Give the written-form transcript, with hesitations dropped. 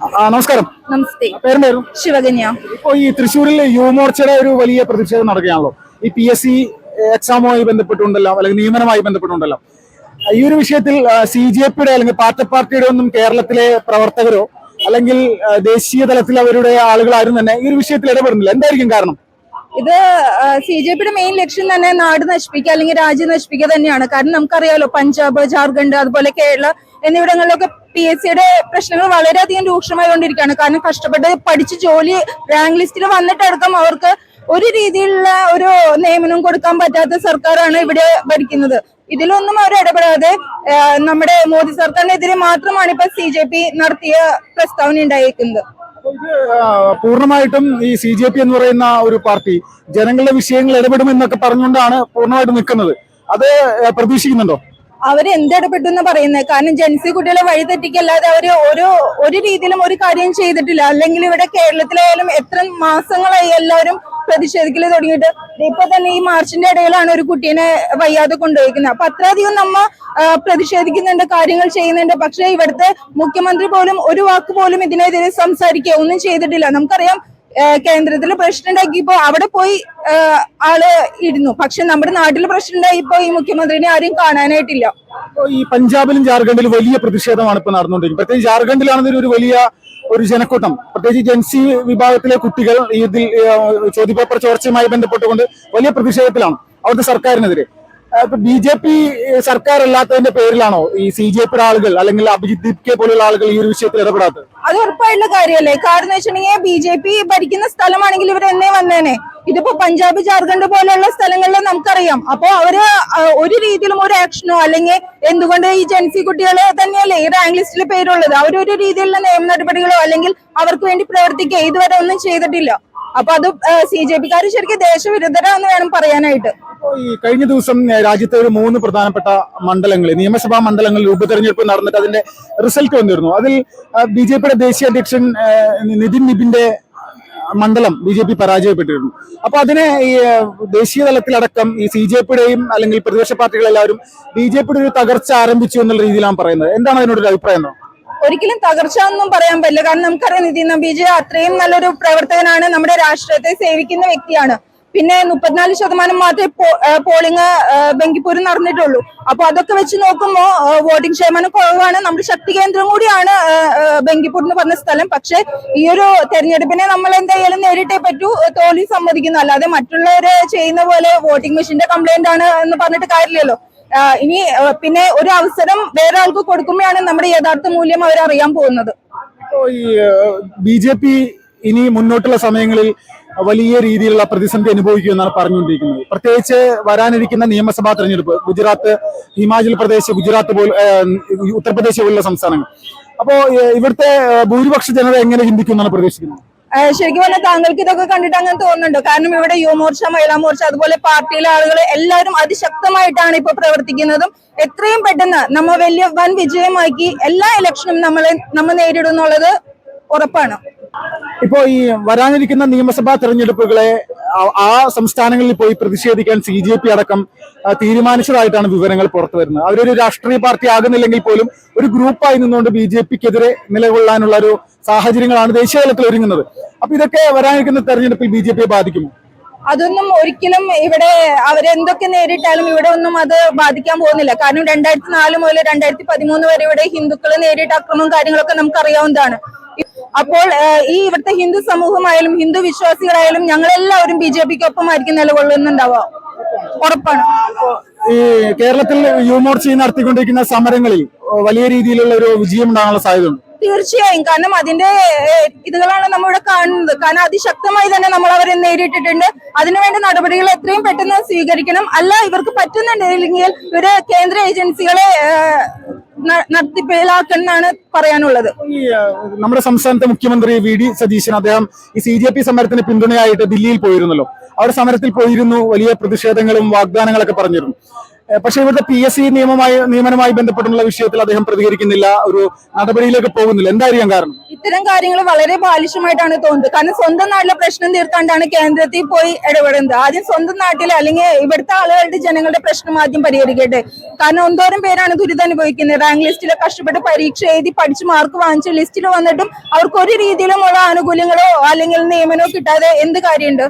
നമസ്കാരം. നമസ്തേ. പേരെന്തായിരുന്നു? ശിവകന്യ. ഇപ്പോ ഈ തൃശ്ശൂരിൽ യുവമോർച്ചയുടെ ഒരു വലിയ പ്രതിഷേധം നടക്കുകയാണല്ലോ. ഈ PSC എക്സാമുമായി ബന്ധപ്പെട്ടുണ്ടല്ലോ, അല്ലെങ്കിൽ നിയമനവുമായി ബന്ധപ്പെട്ടുണ്ടല്ലോ. ഈ ഒരു വിഷയത്തിൽ CJPയുടെ അല്ലെങ്കിൽ പാർട്ടിയുടെ ഒന്നും കേരളത്തിലെ പ്രവർത്തകരോ അല്ലെങ്കിൽ ദേശീയ തലത്തിൽ അവരുടെ ആളുകളാരും തന്നെ ഈ ഒരു വിഷയത്തിൽ ഇടപെടുന്നില്ല. എന്തായിരിക്കും കാരണം? ഇത് CJPയുടെ മെയിൻ ലക്ഷ്യം തന്നെ നാട് നശിപ്പിക്കുക അല്ലെങ്കിൽ രാജ്യം നശിപ്പിക്കുക തന്നെയാണ്. കാരണം നമുക്കറിയാലോ, പഞ്ചാബ്, ജാർഖണ്ഡ്, അതുപോലെ കേരള എന്നിവിടങ്ങളിലൊക്കെ PSCയുടെ പ്രശ്നങ്ങൾ വളരെയധികം രൂക്ഷമായിക്കൊണ്ടിരിക്കുകയാണ്. കാരണം കഷ്ടപ്പെട്ട് പഠിച്ച് ജോലി റാങ്ക് ലിസ്റ്റിൽ വന്നിട്ടടക്കം അവർക്ക് ഒരു രീതിയിലുള്ള ഒരു നിയമനം കൊടുക്കാൻ പറ്റാത്ത സർക്കാരാണ് ഇവിടെ ഭരിക്കുന്നത്. ഇതിലൊന്നും അവർ ഇടപെടാതെ നമ്മുടെ മോദി സർക്കാരിനെതിരെ മാത്രമാണ് ഇപ്പൊ CJP നടത്തിയ പ്രസ്താവന ഉണ്ടായിരിക്കുന്നത്. പൂർണ്ണമായിട്ടും ഈ CJP എന്ന് പറയുന്ന ഒരു പാർട്ടി ജനങ്ങളുടെ വിഷയങ്ങൾ ഇടപെടുമെന്നൊക്കെ പറഞ്ഞുകൊണ്ടാണ് പൂർണ്ണമായിട്ട് നിൽക്കുന്നത്. അത് പ്രതീക്ഷിക്കുന്നുണ്ടോ? അവര് എന്തിടപെട്ടു എന്ന് പറയുന്നത്? കാരണം ജൻസി കുട്ടികളെ വഴിതെറ്റിക്കല്ലാതെ അവര് ഒരു രീതിയിലും ഒരു കാര്യം ചെയ്തിട്ടില്ല. അല്ലെങ്കിൽ ഇവിടെ കേരളത്തിലായാലും എത്ര മാസങ്ങളായി എല്ലാവരും പ്രതിഷേധിക്കൽ തുടങ്ങിയിട്ട്. ഇപ്പൊ തന്നെ ഈ മാർച്ചിന്റെ ഇടയിലാണ് ഒരു കുട്ടീനെ വയ്യാതെ കൊണ്ടുപോയിരിക്കുന്നത്. അപ്പൊ അത്രയധികം നമ്മ പ്രതിഷേധിക്കുന്നുണ്ട്, കാര്യങ്ങൾ ചെയ്യുന്നുണ്ട്. പക്ഷെ ഇവിടുത്തെ മുഖ്യമന്ത്രി പോലും ഒരു വാക്ക് പോലും ഇതിനെതിരെ സംസാരിക്കുക ഒന്നും ചെയ്തിട്ടില്ല. നമുക്കറിയാം, കേന്ദ്രത്തിൽ പ്രസിഡന്റ് ആക്കിയപ്പോ അവിടെ പോയി ആള് ഇരുന്നു. പക്ഷെ നമ്മുടെ നാട്ടിൽ പ്രസിഡന്റ് ആയിപ്പോ ഈ മുഖ്യമന്ത്രിനെ ആരും കാണാനായിട്ടില്ല. ഈ പഞ്ചാബിലും ജാർഖണ്ഡിലും വലിയ പ്രതിഷേധമാണ് ഇപ്പൊ നടന്നുകൊണ്ടിരിക്കുന്നത്. പ്രത്യേകിച്ച് ജാർഖണ്ഡിലാണെങ്കിൽ ഒരു ജനക്കൂട്ടം, പ്രത്യേകിച്ച് ജൻസി വിഭാഗത്തിലെ കുട്ടികൾ ഇതിൽ ചോദ്യപേപ്പർ ചോർച്ചയുമായി ബന്ധപ്പെട്ടുകൊണ്ട് വലിയ പ്രതിഷേധത്തിലാണ് അവിടുത്തെ സർക്കാരിനെതിരെ. ഇപ്പൊ BJP സർക്കാർ അല്ലാത്തതിന്റെ പേരിലാണോ ഈ CJPയുടെ ആളുകൾ അല്ലെങ്കിൽ അഭിജിത് ദീപ്കെ പോലുള്ള ആളുകൾ ഈ ഒരു വിഷയത്തിൽ ഇടപെടാത്തത്? അത് ഉറപ്പായിട്ടുള്ള കാര്യമല്ലേ. കാരണം എന്ന് വെച്ചിട്ടുണ്ടെങ്കിൽ BJP ഭരിക്കുന്ന സ്ഥലമാണെങ്കിൽ ഇവർ എന്നേ വന്നേനെ. ഇതിപ്പോ പഞ്ചാബ്, ജാർഖണ്ഡ് പോലെയുള്ള സ്ഥലങ്ങളിൽ നമുക്കറിയാം. അപ്പോ അവര് ഒരു രീതിയിലും ഒരു ആക്ഷനോ അല്ലെങ്കിൽ എന്തുകൊണ്ട് ഈ ജൻസി കുട്ടികളെ തന്നെയല്ലേ ഈ റാങ്ക് ലിസ്റ്റിൽ പേരുള്ളത്, അവരൊരു രീതിയിലുള്ള നിയമ നടപടികളോ അല്ലെങ്കിൽ അവർക്ക് വേണ്ടി പ്രവർത്തിക്കുക ഇതുവരെ ഒന്നും ചെയ്തിട്ടില്ല. അപ്പൊ അത് CJPക്കാർ ശരിക്കും ദേശവിരുദ്ധരാന്ന് വേണം പറയാനായിട്ട്. ഈ കഴിഞ്ഞ ദിവസം രാജ്യത്തെ ഒരു 3 പ്രധാനപ്പെട്ട മണ്ഡലങ്ങളിൽ, നിയമസഭാ മണ്ഡലങ്ങളിൽ ഉപതെരഞ്ഞെടുപ്പ് നടന്നിട്ട് അതിന്റെ റിസൾട്ട് വന്നിരുന്നു. അതിൽ BJPയുടെ ദേശീയ അധ്യക്ഷൻ നിതിൻ നിബിന്റെ മണ്ഡലം BJP പരാജയപ്പെട്ടിരുന്നു. അപ്പൊ അതിനെ ഈ ദേശീയ തലത്തിലടക്കം ഈ CJPയുടെയും അല്ലെങ്കിൽ പ്രതിപക്ഷ പാർട്ടികളെല്ലാവരും BJPയുടെ ഒരു തകർച്ച ആരംഭിച്ചു എന്നുള്ള രീതിയിലാണ് പറയുന്നത്. എന്താണ് അതിനോടൊരു അഭിപ്രായം? ഒരിക്കലും തകർച്ച ഒന്നും പറയാൻ പറ്റില്ല. കാരണം നമുക്കറിയാം, നിതിൻ നബീജ് അത്രയും നല്ലൊരു പ്രവർത്തകനാണ്, നമ്മുടെ രാഷ്ട്രീയത്തെ സേവിക്കുന്ന വ്യക്തിയാണ്. പിന്നെ 34% മാത്രമേ പോളിംഗ് ബങ്കിപ്പൂരിൽ നടന്നിട്ടുള്ളൂ. അപ്പൊ അതൊക്കെ വെച്ച് നോക്കുമ്പോൾ വോട്ടിംഗ് ശതമാനം കുറവാണ്. നമ്മുടെ ശക്തി കേന്ദ്രം കൂടിയാണ് ബങ്കിപ്പൂർ എന്ന് പറഞ്ഞ സ്ഥലം. പക്ഷെ ഈ ഒരു തെരഞ്ഞെടുപ്പിനെ നമ്മൾ എന്തായാലും നേരിട്ടേ പറ്റൂ, തോൽവി സമ്മതിക്കുന്നു. അല്ലാതെ മറ്റുള്ളവര് ചെയ്യുന്ന പോലെ വോട്ടിംഗ് മെഷീന്റെ കംപ്ലൈന്റ് ആണ് എന്ന് പറഞ്ഞിട്ട് കാര്യമില്ലല്ലോ. ഇനി പിന്നെ ഒരു അവസരം വേറെ ആൾക്ക് കൊടുക്കുമ്പോഴാണ് നമ്മുടെ യഥാർത്ഥ മൂല്യം അവരറിയാൻ പോകുന്നത്. ഈ BJP ഇനി മുന്നോട്ടുള്ള സമയങ്ങളിൽ വലിയ രീതിയിലുള്ള പ്രതിസന്ധി അനുഭവിക്കുമെന്നാണ് പറഞ്ഞുകൊണ്ടിരിക്കുന്നത്. പ്രത്യേകിച്ച് വരാനിരിക്കുന്ന നിയമസഭാ തെരഞ്ഞെടുപ്പ്, ഗുജറാത്ത്, ഹിമാചൽ പ്രദേശ്, ഉത്തർപ്രദേശ് പോലുള്ള സംസ്ഥാനങ്ങൾ. അപ്പോ ഇവിടുത്തെ ഭൂരിപക്ഷ ജനത എങ്ങനെ ചിന്തിക്കുമെന്നാണ് പ്രതീക്ഷിക്കുന്നത്? ശരിക്കും പറഞ്ഞാൽ താങ്കൾക്ക് ഇതൊക്കെ കണ്ടിട്ട് അങ്ങനെ തോന്നുന്നുണ്ടോ? കാരണം ഇവിടെ യുവമോർച്ച, മഹിളാ മോർച്ച, അതുപോലെ പാർട്ടിയിലെ ആളുകൾ എല്ലാവരും അതിശക്തമായിട്ടാണ് ഇപ്പൊ പ്രവർത്തിക്കുന്നതും. എത്രയും പെട്ടെന്ന് നമ്മ വൻ വിജയമാക്കി എല്ലാ ഇലക്ഷനും നമ്മൾ നേരിടുന്നുള്ളത് ഉറപ്പാണ്. ഇപ്പോ ഈ വരാനിരിക്കുന്ന നിയമസഭാ തെരഞ്ഞെടുപ്പുകളെ ആ സംസ്ഥാനങ്ങളിൽ പോയി പ്രതിഷേധിക്കാൻ CJP അടക്കം തീരുമാനിച്ചതായിട്ടാണ് വിവരങ്ങൾ പുറത്തു വരുന്നത്. അവരൊരു രാഷ്ട്രീയ പാർട്ടി ആകുന്നില്ലെങ്കിൽ പോലും ഒരു ഗ്രൂപ്പായി നിന്നുകൊണ്ട് BJPക്കെതിരെ നിലകൊള്ളാനുള്ള ഒരു സാഹചര്യങ്ങളാണ് ദേശീയ തലത്തിൽ ഒരുങ്ങുന്നത്. അപ്പൊ ഇതൊക്കെ വരാനിരിക്കുന്ന തെരഞ്ഞെടുപ്പിൽ BJPയെ ബാധിക്കുമോ? അതൊന്നും ഒരിക്കലും ഇവിടെ അവരെന്തൊക്കെ നേരിട്ടാലും ഇവിടെ ഒന്നും അത് ബാധിക്കാൻ പോകുന്നില്ല. കാരണം 2004 മുതൽ 2013 വരെ ഇവിടെ ഹിന്ദുക്കൾ നേരിട്ട അക്രമവും കാര്യങ്ങളൊക്കെ നമുക്ക് അറിയാവുന്നതാണ്. അപ്പോൾ ഈ ഇവിടുത്തെ ഹിന്ദു സമൂഹമായാലും ഹിന്ദു വിശ്വാസികളായാലും ഞങ്ങളെല്ലാവരും BJPക്കൊപ്പമായിരിക്കും നിലകൊള്ളുന്നുണ്ടാവുക, ഉറപ്പാണ്. ഈ കേരളത്തിൽ യുവമോർച്ച നടത്തിക്കൊണ്ടിരിക്കുന്ന സമരങ്ങളിൽ വലിയ രീതിയിലുള്ള ഒരു വിജയം ഉണ്ടാകാനുള്ള സാധ്യതയുണ്ട്. തീർച്ചയായും. കാരണം അതിന്റെ ഇതുകളാണ് നമ്മളിവിടെ കാണുന്നത്. കാരണം അതിശക്തമായി തന്നെ നമ്മൾ അവരെ നേരിട്ടിട്ടുണ്ട്. അതിനുവേണ്ട നടപടികൾ എത്രയും പെട്ടെന്ന് സ്വീകരിക്കണം. അല്ല ഇവർക്ക് പറ്റുന്നുണ്ടെങ്കിൽ ഇവര് കേന്ദ്ര ഏജൻസികളെ നടത്തിപ്പിലാക്കെന്നാണ് പറയാനുള്ളത്. ഈ നമ്മുടെ സംസ്ഥാനത്തെ മുഖ്യമന്ത്രി VD സതീശൻ, അദ്ദേഹം ഈ CJP സമരത്തിന് പിന്തുണയായിട്ട് ദില്ലിയിൽ പോയിരുന്നല്ലോ. അവിടെ സമരത്തിൽ പോയിരുന്നു, വലിയ പ്രതിഷേധങ്ങളും വാഗ്ദാനങ്ങളൊക്കെ പറഞ്ഞിരുന്നു. പക്ഷേ ഇവിടുത്തെ PSC നിയമനവുമായി ബന്ധപ്പെട്ടുള്ള വിഷയത്തിൽ അദ്ദേഹം പ്രതികരിക്കുന്നില്ല, ഒരു നടപടിയിലേക്ക് പോകുന്നില്ല. എന്തായിരിക്കും കാരണം? ഇത്തരം കാര്യങ്ങൾ വളരെ ബാലിഷ്യമായിട്ടാണ് തോന്നുന്നത്. കാരണം സ്വന്തം നാട്ടിലെ പ്രശ്നം തീർക്കാണ്ടാണ് കേന്ദ്രത്തിൽ പോയി ഇടപെടുന്നത്. ആദ്യം സ്വന്തം നാട്ടിലെ അല്ലെങ്കിൽ ഇവിടുത്തെ ആളുകളുടെ ജനങ്ങളുടെ പ്രശ്നം ആദ്യം പരിഹരിക്കട്ടെ. കാരണം എന്തോരം പേരാണ് ദുരിതം അനുഭവിക്കുന്നത്. റാങ്ക് ലിസ്റ്റിലെ കഷ്ടപ്പെട്ട് പരീക്ഷ എഴുതി പഠിച്ച് മാർക്ക് വാങ്ങിച്ച് ലിസ്റ്റിൽ വന്നിട്ടും അവർക്ക് ഒരു രീതിയിലുമുള്ള ആനുകൂല്യങ്ങളോ അല്ലെങ്കിൽ നിയമനമോ കിട്ടാതെ എന്ത് കാര്യമുണ്ട്?